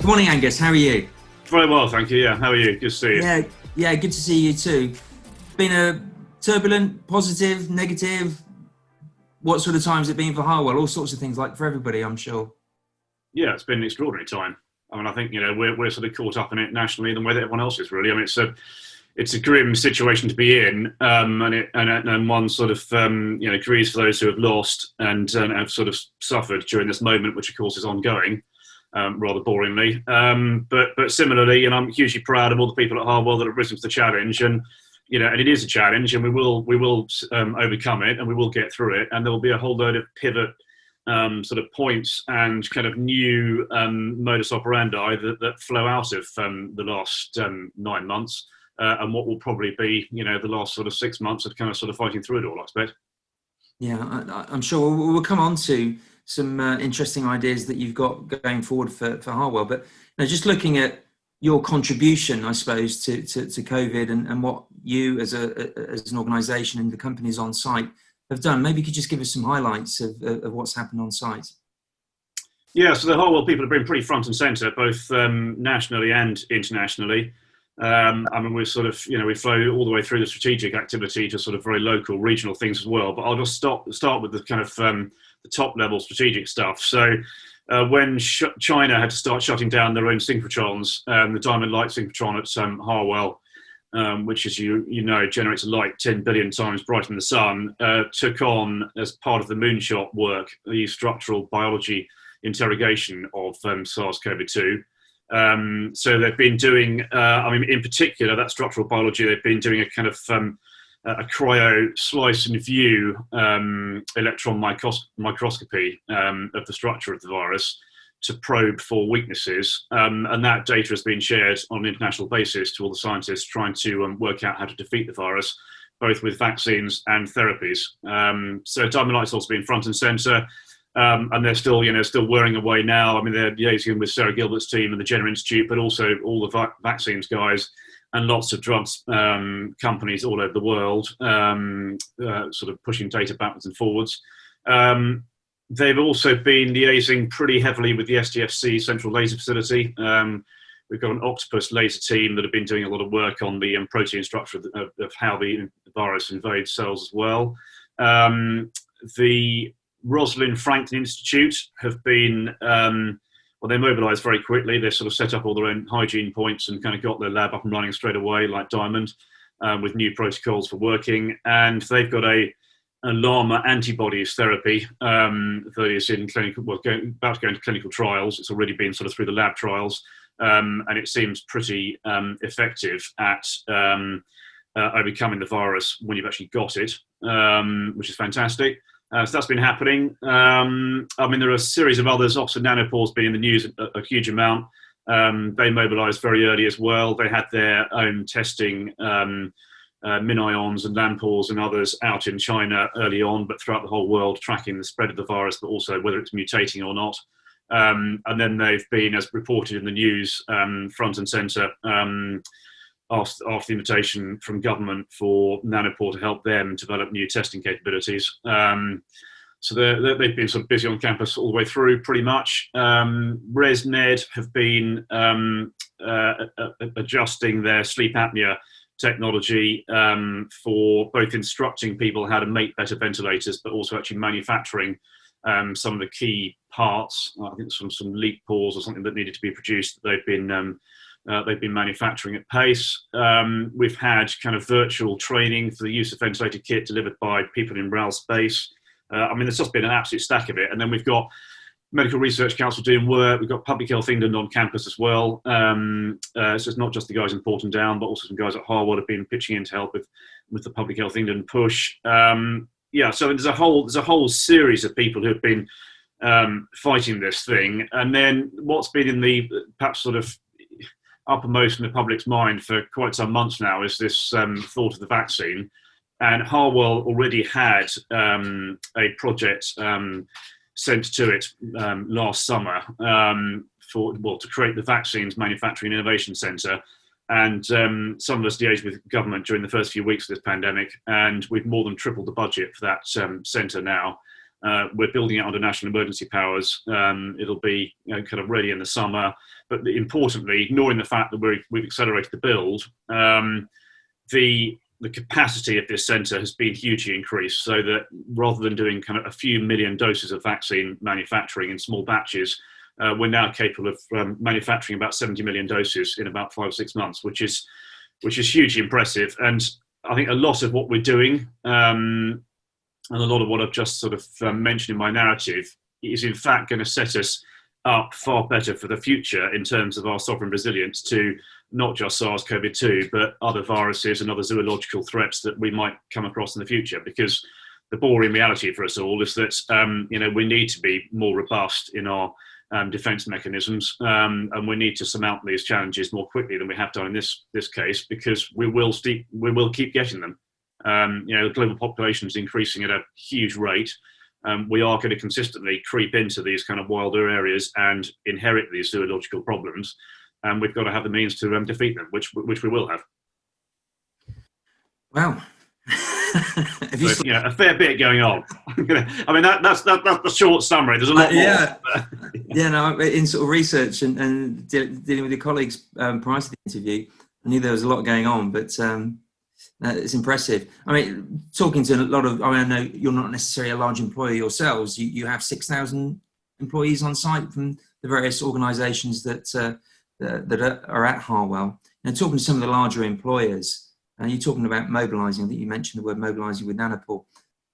Good morning, Angus. How are you? Very well, thank you. Yeah, how are you? Good to see you. Yeah, good to see you too. Been a turbulent, positive, negative. What sort of time's it been for Harwell? All sorts of things, like for everybody, I'm sure. Yeah, it's been an extraordinary time. I mean, I think we're sort of caught up in it nationally the way that everyone else is. Really, I mean, it's a grim situation to be in, and one sort of grieves for those who have lost and have sort of suffered during this moment, which of course is ongoing. Rather boringly, but similarly, I'm hugely proud of all the people at Harwell that have risen to the challenge, and it is a challenge, and we will overcome it, and we will get through it, and there will be a whole load of pivot sort of points and kind of new modus operandi that flow out of the last 9 months, and what will probably be the last sort of 6 months of kind of sort of fighting through it all, I expect. Yeah, I'm sure we'll come on to some interesting ideas that you've got going forward for Harwell. But just looking at your contribution, I suppose, to COVID and what you as an organisation and the companies on site have done, maybe you could just give us some highlights of what's happened on site. Yeah, so the Harwell people have been pretty front and centre, both nationally and internationally. I mean, we're sort of, we flow all the way through the strategic activity to sort of very local, regional things as well. But I'll just start with the kind of the top level strategic stuff. So when China had to start shutting down their own synchrotrons, the Diamond Light synchrotron at Harwell, which, as you know, generates a light 10 billion times brighter than the sun, took on, as part of the moonshot work, the structural biology interrogation of SARS-CoV-2. So they've been doing, in particular, that structural biology, they've been doing a kind of a cryo slice and view electron microscopy of the structure of the virus to probe for weaknesses. And that data has been shared on an international basis to all the scientists trying to work out how to defeat the virus, both with vaccines and therapies. So Diamond Light's also been front and centre. And they're still whirring away now. I mean, they're liaising with Sarah Gilbert's team and the Jenner Institute, but also all the vaccines guys and lots of drugs companies all over the world, sort of pushing data backwards and forwards. They've also been liaising pretty heavily with the SDFC Central Laser Facility. We've got an Octopus laser team that have been doing a lot of work on the protein structure of how the virus invades cells as well. The Rosalind Franklin Institute have been, they mobilised very quickly. They sort of set up all their own hygiene points and kind of got their lab up and running straight away, like Diamond, with new protocols for working. And they've got a llama antibodies therapy that is in clinical, about to go into clinical trials. It's already been sort of through the lab trials, and it seems pretty effective at overcoming the virus when you've actually got it, which is fantastic. So that's been happening. There are a series of others. Oxford Nanopore's been in the news a huge amount. They mobilised very early as well. They had their own testing, MinIONs and Lampores and others out in China early on, but throughout the whole world, tracking the spread of the virus, but also whether it's mutating or not. And then they've been, as reported in the news, front and centre, after the invitation from government for Nanopore to help them develop new testing capabilities. So they've been sort of busy on campus all the way through, pretty much. ResNed have been adjusting their sleep apnea technology for both instructing people how to make better ventilators, but also actually manufacturing some of the key parts. I think some leak pores or something that needed to be produced that they've been manufacturing at pace. We've had kind of virtual training for the use of ventilator kit delivered by people in RAL space. There's just been an absolute stack of it. And then we've got Medical Research Council doing work. We've got Public Health England on campus as well. So it's not just the guys in Porton Down, but also some guys at Harwell have been pitching in to help with the Public Health England push. So there's a whole series of people who have been fighting this thing. And then what's been in the perhaps sort of uppermost in the public's mind for quite some months now is this thought of the vaccine. And Harwell already had a project sent to it last summer to create the Vaccines Manufacturing Innovation Centre. And some of us liaised with government during the first few weeks of this pandemic, and we've more than tripled the budget for that centre now. We're building it under national emergency powers. It'll be kind of ready in the summer. But importantly, ignoring the fact that we've accelerated the build, the capacity of this centre has been hugely increased, so that rather than doing kind of a few million doses of vaccine manufacturing in small batches, we're now capable of manufacturing about 70 million doses in about 5 or 6 months, which is hugely impressive. And I think a lot of what we're doing, and a lot of what I've just sort of mentioned in my narrative, is in fact going to set us up far better for the future in terms of our sovereign resilience to not just SARS-CoV-2, but other viruses and other zoological threats that we might come across in the future. Because the boring reality for us all is that we need to be more robust in our defence mechanisms, and we need to surmount these challenges more quickly than we have done in this case, because we will keep getting them. The global population is increasing at a huge rate. We are going to consistently creep into these kind of wilder areas and inherit these zoological problems, and we've got to have the means to defeat them, which we will have. Wow. A fair bit going on. I mean, that's the short summary. There's a lot more. In sort of research and dealing with your colleagues prior to the interview, I knew there was a lot going on, but it's impressive. I mean, talking to a lot of, I know you're not necessarily a large employer yourselves. You have 6,000 employees on site from the various organisations that are at Harwell. And talking to some of the larger employers, and you're talking about mobilising. I think you mentioned the word mobilising with Nanopore.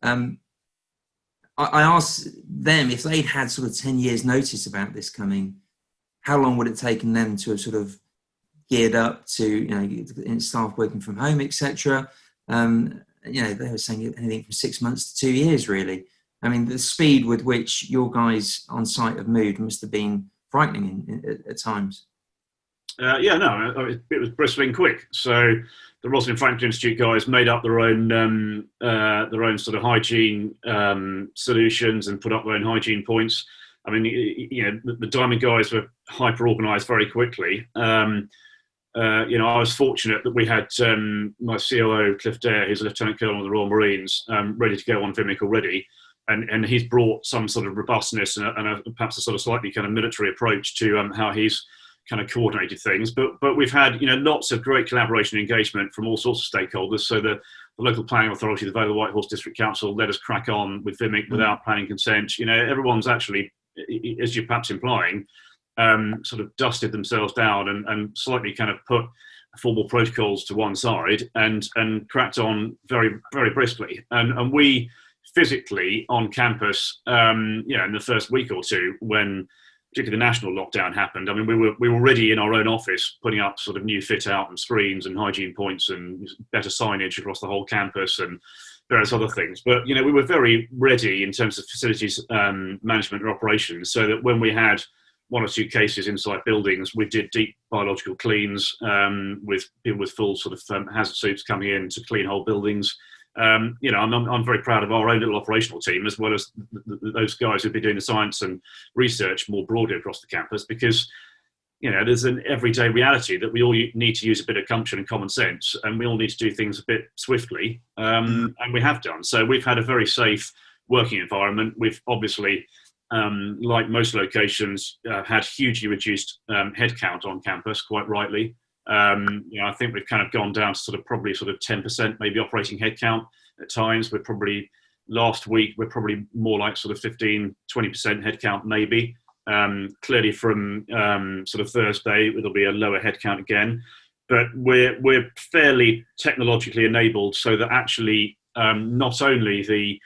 I asked them if they'd had sort of 10 years notice about this coming, how long would it taken them to have sort of geared up to, staff working from home, etc. They were saying anything from 6 months to 2 years, really. I mean, the speed with which your guys on site have moved must have been frightening at times. It was bristling quick. So the Rosalind Franklin Institute guys made up their own sort of hygiene solutions and put up their own hygiene points. I mean, the Diamond guys were hyper organised very quickly. I was fortunate that we had my COO, Cliff Dare, who's a Lieutenant Colonel of the Royal Marines, ready to go on VMIC already. And he's brought some sort of robustness and perhaps a sort of slightly kind of military approach to how he's kind of coordinated things. But we've had, lots of great collaboration and engagement from all sorts of stakeholders. So the local planning authority, the Vale of Whitehorse District Council, let us crack on with VMIC without planning consent. Everyone's actually, as you're perhaps implying, sort of dusted themselves down and slightly kind of put formal protocols to one side and cracked on very, very briskly. And we physically on campus, in the first week or two, when particularly the national lockdown happened, I mean, we were already in our own office putting up sort of new fit out and screens and hygiene points and better signage across the whole campus and various other things. But, we were very ready in terms of facilities management and operations, so that when we had 1 or 2 cases inside buildings, we did deep biological cleans with people with full sort of hazard suits coming in to clean whole buildings. I'm very proud of our own little operational team, as well as those guys who've been doing the science and research more broadly across the campus, because there's an everyday reality that we all need to use a bit of gumption and common sense, and we all need to do things a bit swiftly, and we have done. So we've had a very safe working environment. We've obviously, like most locations, had hugely reduced headcount on campus, quite rightly. I think we've kind of gone down to probably 10% maybe operating headcount at times. Last week, we're probably more like sort of 15, 20% headcount maybe. Clearly from sort of Thursday, it'll be a lower headcount again. But we're fairly technologically enabled, so that actually not only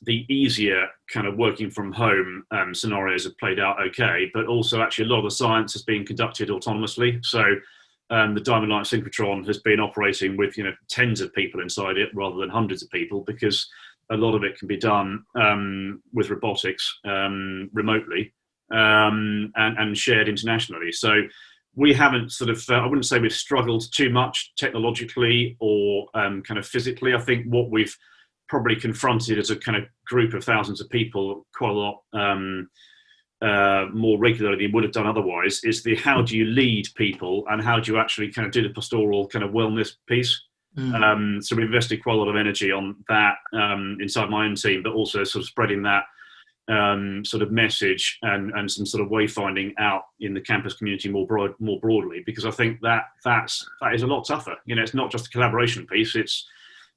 the easier kind of working from home scenarios have played out okay, but also actually a lot of the science has been conducted autonomously. So the Diamond Light synchrotron has been operating with tens of people inside it rather than hundreds of people, because a lot of it can be done with robotics remotely and shared internationally. So we haven't I wouldn't say we've struggled too much technologically or kind of physically. I think what we've probably confronted as a kind of group of thousands of people quite a lot more regularly than would have done otherwise is how do you lead people and how do you actually kind of do the pastoral kind of wellness piece. So we invested quite a lot of energy on that inside my own team, but also sort of spreading that sort of message and some sort of wayfinding out in the campus community more broadly, because I think that is a lot tougher. It's not just a collaboration piece. It's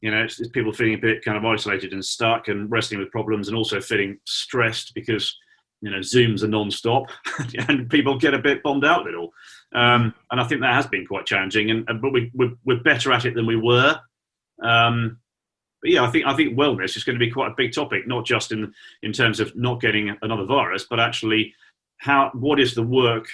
it's people feeling a bit kind of isolated and stuck and wrestling with problems, and also feeling stressed because Zooms are non-stop and people get a bit bombed out with it all. And I think that has been quite challenging, but we're better at it than we were. But yeah, I think wellness is going to be quite a big topic, not just in terms of not getting another virus, but actually what is the work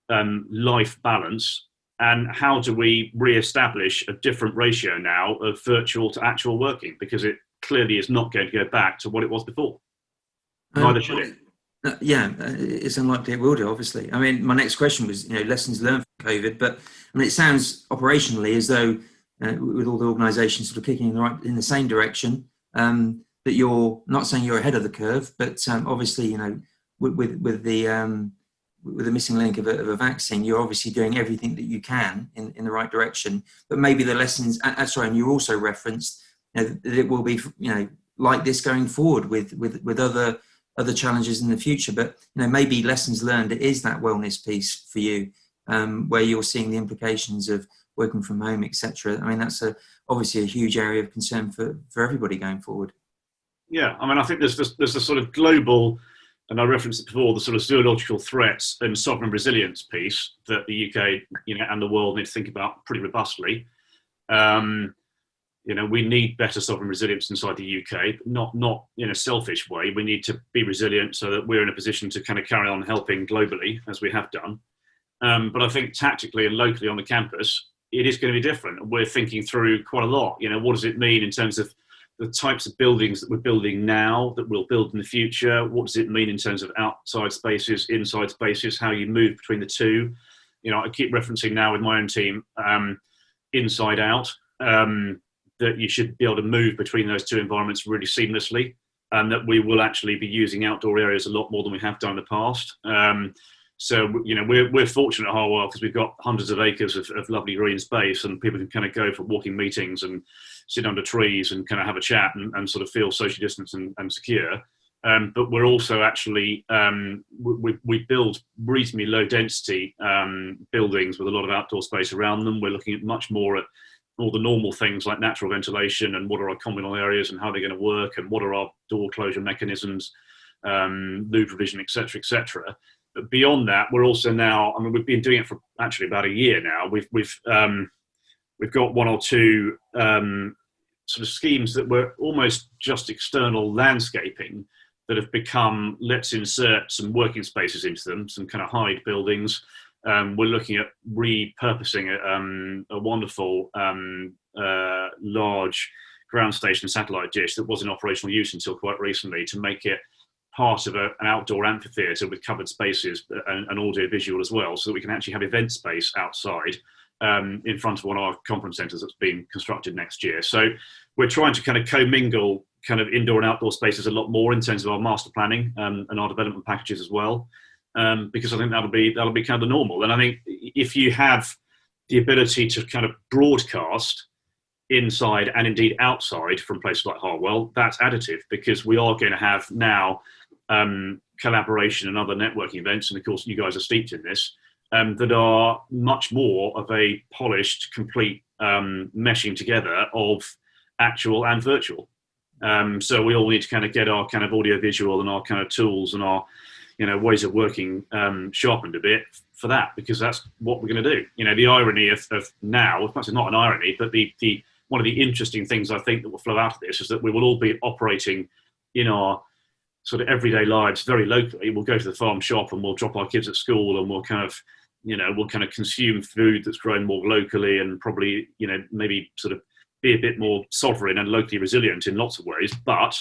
life balance, and how do we re-establish a different ratio now of virtual to actual working, because it clearly is not going to go back to what it was before. Neither should it. Yeah, it's unlikely it will do, obviously. I mean, my next question was, lessons learned from COVID, but I mean, it sounds operationally as though with all the organisations sort of kicking in the same direction, that you're not saying you're ahead of the curve, but obviously, with the missing link of a vaccine, you're obviously doing everything that you can in the right direction. But maybe the lessons, and you also referenced that it will be, like this going forward with other challenges in the future. But maybe lessons learned, it is that wellness piece for you, where you're seeing the implications of working from home, etc. I mean, that's obviously a huge area of concern for everybody going forward. Yeah, I mean, I think there's a sort of global, and I referenced it before, the sort of zoological threats and sovereign resilience piece that the UK, and the world need to think about pretty robustly. We need better sovereign resilience inside the UK, but not in a selfish way. We need to be resilient so that we're in a position to kind of carry on helping globally, as we have done. But I think tactically and locally on the campus, it is going to be different. We're thinking through quite a lot. What does it mean in terms of the types of buildings that we're building now, that we'll build in the future? What does it mean in terms of outside spaces, inside spaces, how you move between the two? I keep referencing now with my own team, inside out, that you should be able to move between those two environments really seamlessly, and that we will actually be using outdoor areas a lot more than we have done in the past. So, we're fortunate at Harwell because we've got hundreds of acres of lovely green space, and people can kind of go for walking meetings and sit under trees and kind of have a chat and sort of feel socially distanced and secure. But we're also actually, we build reasonably low density buildings with a lot of outdoor space around them. We're looking at much more at all the normal things like natural ventilation and what are our communal areas and how they're going to work and what are our door closure mechanisms, loo provision, etc., etc. But beyond that, we're also now, I mean, we've been doing it for actually about a year now. We've got one or two sort of schemes that were almost just external landscaping that have become, let's insert some working spaces into them, some kind of hide buildings. We're looking at repurposing a wonderful large ground station satellite dish that was in operational use until quite recently, to make it part of an outdoor amphitheatre with covered spaces and audio visual as well, so that we can actually have event space outside in front of one of our conference centres that's being constructed next year. So we're trying to kind of commingle kind of indoor and outdoor spaces a lot more in terms of our master planning and our development packages as well, because I think that'll be kind of the normal. And I think if you have the ability to kind of broadcast inside and indeed outside from places like Harwell, that's additive, because we are going to have now collaboration and other networking events, and of course you guys are steeped in this, that are much more of a polished, complete meshing together of actual and virtual. So we all need to kind of get our kind of audio visual and our kind of tools and our ways of working sharpened a bit for that, because that's what we're going to do. The irony of now, perhaps it's not an irony, but the one of the interesting things I think that will flow out of this is that we will all be operating in our sort of everyday lives very locally. We'll go to the farm shop and we'll drop our kids at school, and we'll kind of consume food that's grown more locally, and probably, maybe sort of be a bit more sovereign and locally resilient in lots of ways. But,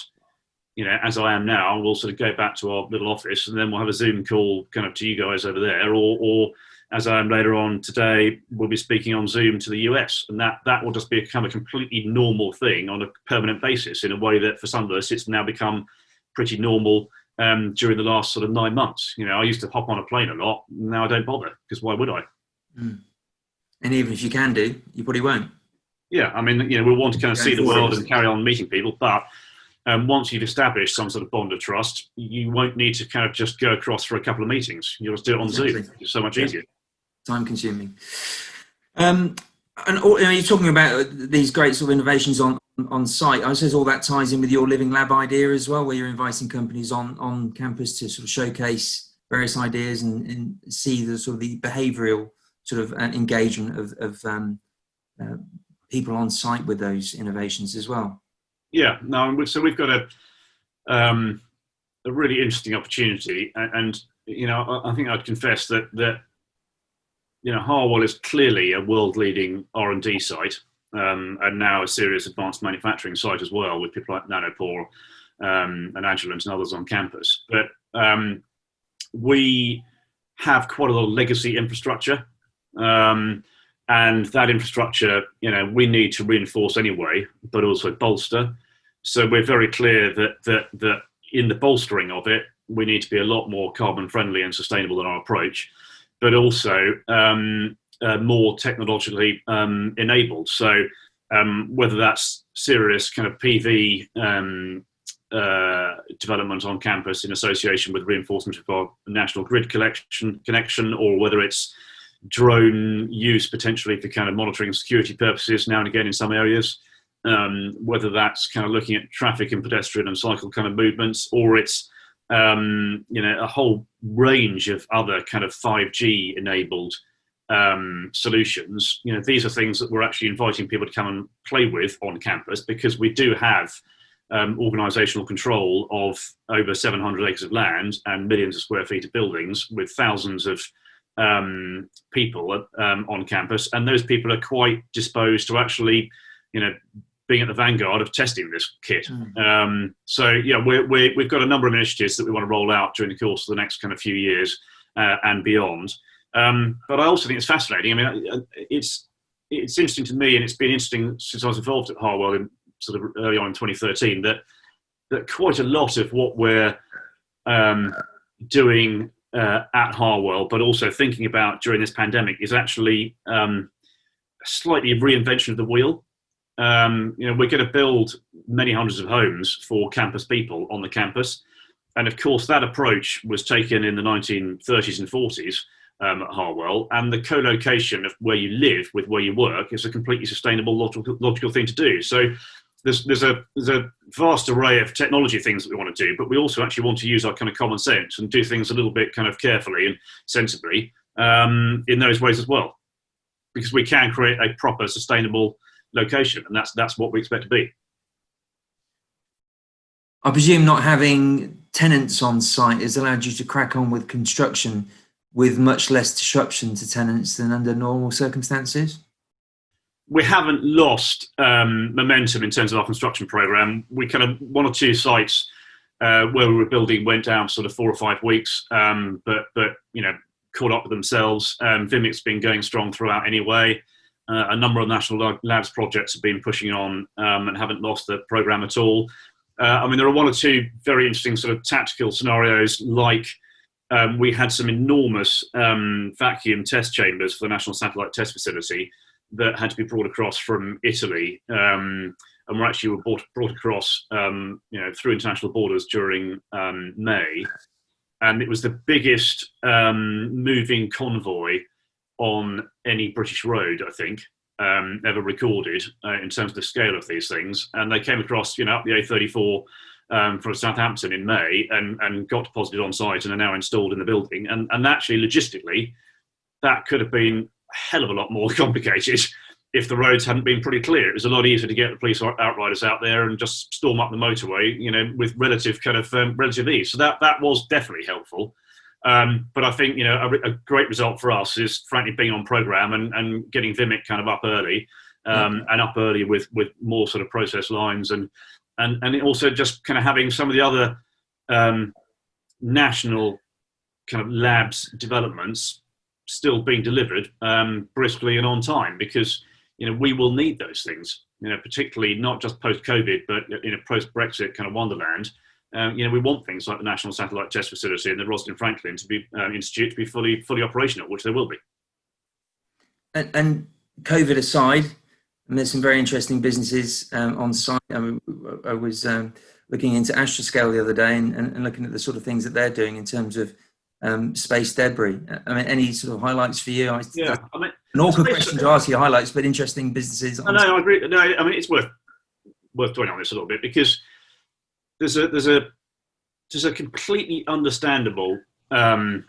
as I am now, we'll sort of go back to our little office, and then we'll have a Zoom call kind of to you guys over there, or as I am later on today, we'll be speaking on Zoom to the US, and that will just become a completely normal thing on a permanent basis, in a way that for some of us it's now become pretty normal during the last sort of 9 months. I used to hop on a plane a lot. Now I don't bother, because why would I? And even if you can do, you probably won't. Yeah, I mean, we'll want to kind of see the world and carry on meeting people, but once you've established some sort of bond of trust, you won't need to kind of just go across for a couple of meetings. You'll just do it on Zoom. It's so much easier. Time consuming. And you're talking about these great sort of innovations on site. I suppose all that ties in with your living lab idea as well, where you're inviting companies on campus to sort of showcase various ideas and see the sort of the behavioural sort of engagement of people on site with those innovations as well. Yeah, no, so we've got a really interesting opportunity, and I think I'd confess that Harwell is clearly a world-leading R&D site, and now a serious advanced manufacturing site as well, with people like Nanopore and Agilent and others on campus. But we have quite a lot of legacy infrastructure, and that infrastructure, we need to reinforce anyway, but also bolster. So we're very clear that in the bolstering of it, we need to be a lot more carbon friendly and sustainable in our approach, but also more technologically enabled. So whether that's serious kind of PV development on campus in association with reinforcement of our national grid connection, or whether it's drone use potentially for kind of monitoring and security purposes now and again in some areas, whether that's kind of looking at traffic and pedestrian and cycle kind of movements, or it's a whole range of other kind of 5G enabled solutions. These are things that we're actually inviting people to come and play with on campus, because we do have organisational control of over 700 acres of land and millions of square feet of buildings with thousands of people on campus, and those people are quite disposed to actually, being at the vanguard of testing this kit. So yeah, we've got a number of initiatives that we want to roll out during the course of the next kind of few years and beyond. But I also think it's fascinating. I mean, it's interesting to me, and it's been interesting since I was involved at Harwell in sort of early on in 2013, that quite a lot of what we're doing at Harwell, but also thinking about during this pandemic, is actually slightly a reinvention of the wheel. We're going to build many hundreds of homes for campus people on the campus. And of course, that approach was taken in the 1930s and 40s at Harwell. And the co-location of where you live with where you work is a completely sustainable, logical thing to do. So there's a vast array of technology things that we want to do, but we also actually want to use our kind of common sense and do things a little bit kind of carefully and sensibly in those ways as well, because we can create a proper, sustainable location, and that's what we expect to be. I presume not having tenants on site has allowed you to crack on with construction with much less disruption to tenants than under normal circumstances? We haven't lost momentum in terms of our construction program. We kind of, one or two sites where we were building went down sort of 4 or 5 weeks, but caught up with themselves. Vimic's been going strong throughout anyway. A number of national labs projects have been pushing on and haven't lost the program at all. I mean, there are 1 or 2 very interesting sort of tactical scenarios, like we had some enormous vacuum test chambers for the National Satellite Test Facility that had to be brought across from Italy, and were actually brought across through international borders during May. And it was the biggest moving convoy on any British road, I think, ever recorded in terms of the scale of these things. And they came across, up the A34 from Southampton in May and got deposited on site and are now installed in the building. And actually, logistically, that could have been a hell of a lot more complicated if the roads hadn't been pretty clear. It was a lot easier to get the police outriders out there and just storm up the motorway, with relative ease. So that was definitely helpful. But I think, a great result for us is frankly being on program and getting Vimic kind of up early, and up early with more sort of process lines and also just kind of having some of the other national kind of labs developments still being delivered briskly and on time, because we will need those things, particularly not just post-COVID, but in a post-Brexit kind of wonderland. We want things like the National Satellite Test Facility and the Rosalind Franklin to be institute to be fully operational, which they will be. And COVID aside, And there's some very interesting businesses on site. I mean, I was looking into Astroscale the other day and looking at the sort of things that they're doing in terms of space debris. I mean, any sort of highlights for you? Yeah, I mean, an awkward question to ask you, highlights, but interesting businesses. No, I agree. No, I mean, it's worth dwelling on this a little bit, because there's a completely understandable sort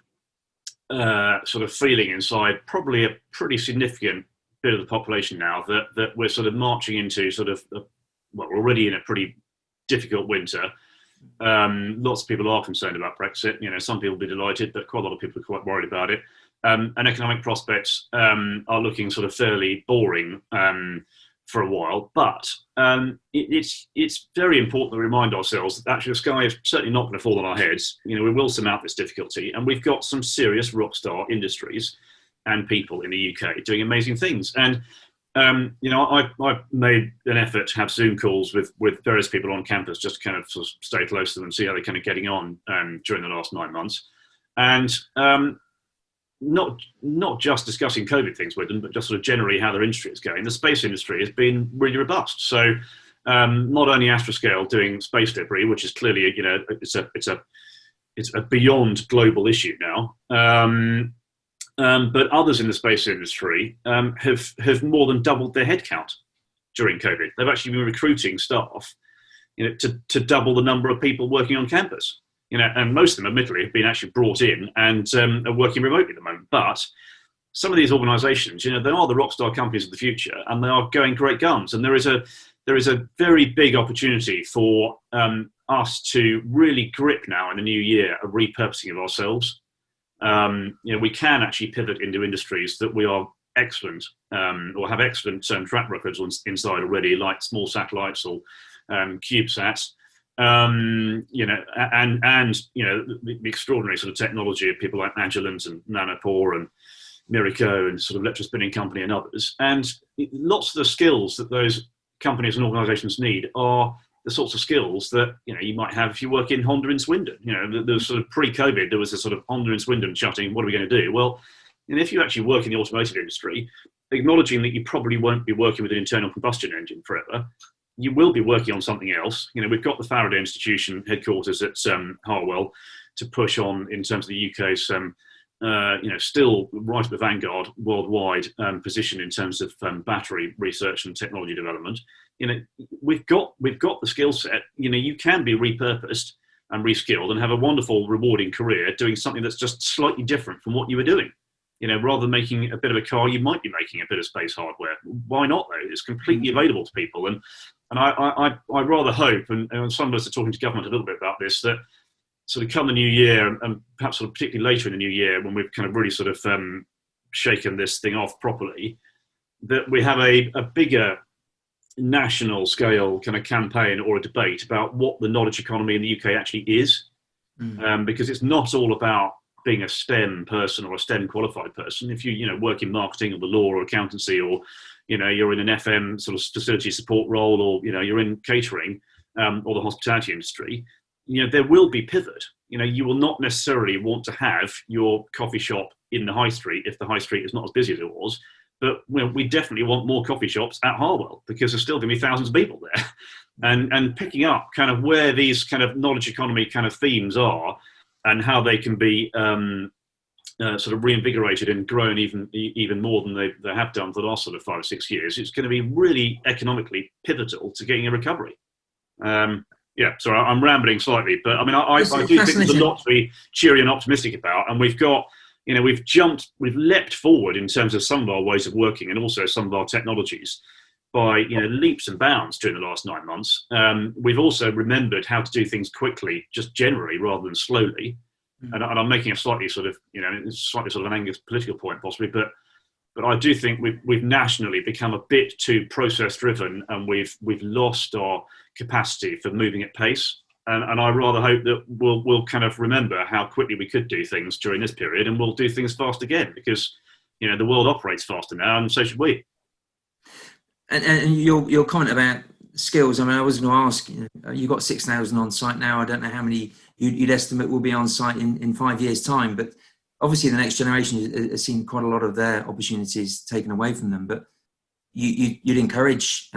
of feeling inside probably a pretty significant bit of the population now that we're sort of marching into sort of well, we're already in a pretty difficult winter. Lots of people are concerned about Brexit. You know, some people will be delighted, but quite a lot of people are quite worried about it. And economic prospects are looking sort of fairly boring for a while. But it's very important to remind ourselves that actually the sky is certainly not going to fall on our heads. You know, we will surmount this difficulty, and we've got some serious rockstar industries and people in the UK doing amazing things. And you know, I've made an effort to have Zoom calls with various people on campus, just to kind of sort of stay close to them and see how they're kind of getting on during the last 9 months. And not just discussing COVID things with them, but just sort of generally how their industry is going. The space industry has been really robust. So not only Astroscale doing space debris, which is clearly, you know, it's a beyond global issue now. But others in the space industry have more than doubled their headcount during COVID. They've actually been recruiting staff, you know, to double the number of people working on campus. You know, and most of them, admittedly, have been actually brought in and are working remotely at the moment. But some of these organisations, you know, they are the rockstar companies of the future, and they are going great guns. And there is a very big opportunity for us to really grip now in the new year a repurposing of ourselves. You know, we can actually pivot into industries that we are excellent or have excellent track records inside already, like small satellites or CubeSats. You know, and you know, the extraordinary sort of technology of people like Agilent and Nanopore and Miraco and sort of electrospinning company and others. And lots of the skills that those companies and organisations need are the sorts of skills that, you know, you might have if you work in Honda in Swindon. You know, the sort of pre-COVID, there was a sort of Honda in Swindon shouting, "What are we going to do?" Well, and if you actually work in the automotive industry, acknowledging that you probably won't be working with an internal combustion engine forever, you will be working on something else. You know, we've got the Faraday Institution headquarters at Harwell to push on in terms of the UK's, you know, still right at the vanguard worldwide position in terms of battery research and technology development. You know, we've got the skill set. You know, you can be repurposed and reskilled and have a wonderful, rewarding career doing something that's just slightly different from what you were doing. You know, rather than making a bit of a car, you might be making a bit of space hardware. Why not, though? It's completely available to people. And I rather hope, and some of us are talking to government a little bit about this, that sort of come the new year, and perhaps sort of particularly later in the new year, when we've kind of really sort of shaken this thing off properly, that we have a bigger national scale kind of campaign or a debate about what the knowledge economy in the UK actually is. Because it's not all about being a STEM person or a STEM qualified person. If you know, work in marketing or the law or accountancy, or, you know, you're in an FM sort of facility support role, or, you know, you're in catering or the hospitality industry, you know, there will be pivot. You know, you will not necessarily want to have your coffee shop in the high street if the high street is not as busy as it was. But, you know, we definitely want more coffee shops at Harwell, because there's still going to be thousands of people there. And picking up kind of where these kind of knowledge economy kind of themes are, and how they can be sort of reinvigorated and grown even more than they have done for the last sort of 5 or 6 years, it's going to be really economically pivotal to getting a recovery. Yeah, sorry, I'm rambling slightly, but I mean, I do think there's a lot to be cheery and optimistic about, and we've got, you know, we've leapt forward in terms of some of our ways of working, and also some of our technologies by, you know, leaps and bounds during the last 9 months. We've also remembered how to do things quickly, just generally, rather than slowly. And I'm making a slightly sort of, you know, slightly sort of an Angus political point possibly, but I do think we've nationally become a bit too process driven, and we've lost our capacity for moving at pace. And I rather hope that we'll kind of remember how quickly we could do things during this period, and we'll do things fast again, because, you know, the world operates faster now, and so should we. And your comment about skills, I mean, I was going to ask, you know, you've got 6,000 on site now. I don't know how many you'd estimate will be on site in 5 years' time, but obviously the next generation has seen quite a lot of their opportunities taken away from them. But you'd encourage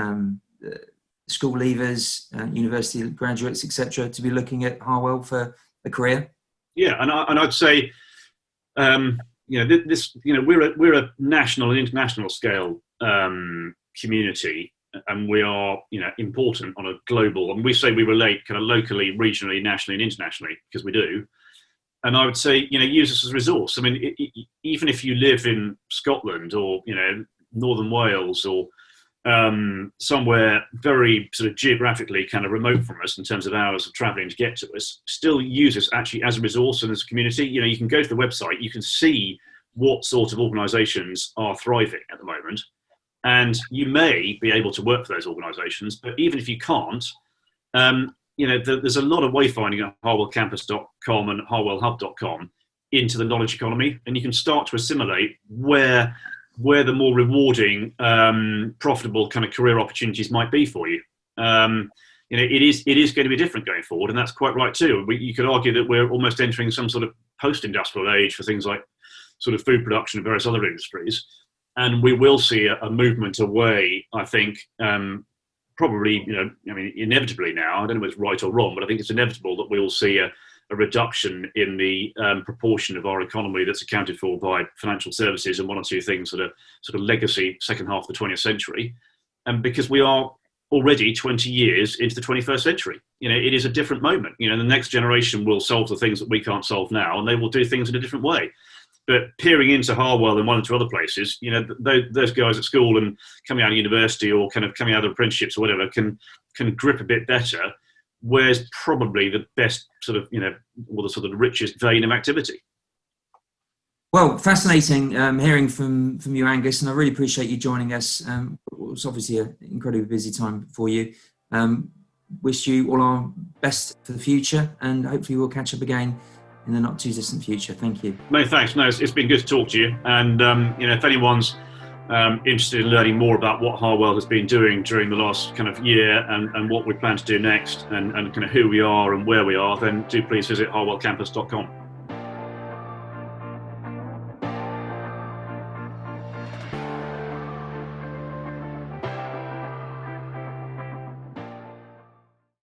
school leavers, university graduates, etc., to be looking at Harwell for a career? Yeah, and I'd say, we're a national and international scale community, and we are, important on a global. And we say we relate kind of locally, regionally, nationally, and internationally, because we do. And I would say, use this as a resource. I mean, even if you live in Scotland or, Northern Wales or somewhere very sort of geographically kind of remote from us in terms of hours of travelling to get to us, still use this actually as a resource and as a community. You can go to the website, you can see what sort of organisations are thriving at the moment, and you may be able to work for those organisations. But even if you can't, there's a lot of wayfinding at harwellcampus.com and harwellhub.com into the knowledge economy, and you can start to assimilate where the more rewarding, profitable kind of career opportunities might be for you. It is going to be different going forward, and that's quite right too. You could argue that we're almost entering some sort of post-industrial age for things like sort of food production and various other industries, and we will see a movement away, I think, probably, inevitably now. I don't know if it's right or wrong, but I think it's inevitable that we will see a reduction in the proportion of our economy that's accounted for by financial services and one or two things that are sort of legacy second half of the 20th century. And because we are already 20 years into the 21st century, it is a different moment. The next generation will solve the things that we can't solve now, and they will do things in a different way. But peering into Harwell and one or two other places, those guys at school and coming out of university or kind of coming out of apprenticeships or whatever can grip a bit better. Where's probably the best sort of, or the sort of the richest vein of activity. Well, fascinating hearing from you, Angus, and I really appreciate you joining us. It's obviously an incredibly busy time for you. Wish you all our best for the future, and hopefully we'll catch up again in the not too distant future. Thank you. No, thanks. No, it's been good to talk to you. And if anyone's interested in learning more about what Harwell has been doing during the last kind of year and what we plan to do next and kind of who we are and where we are, then do please visit harwellcampus.com.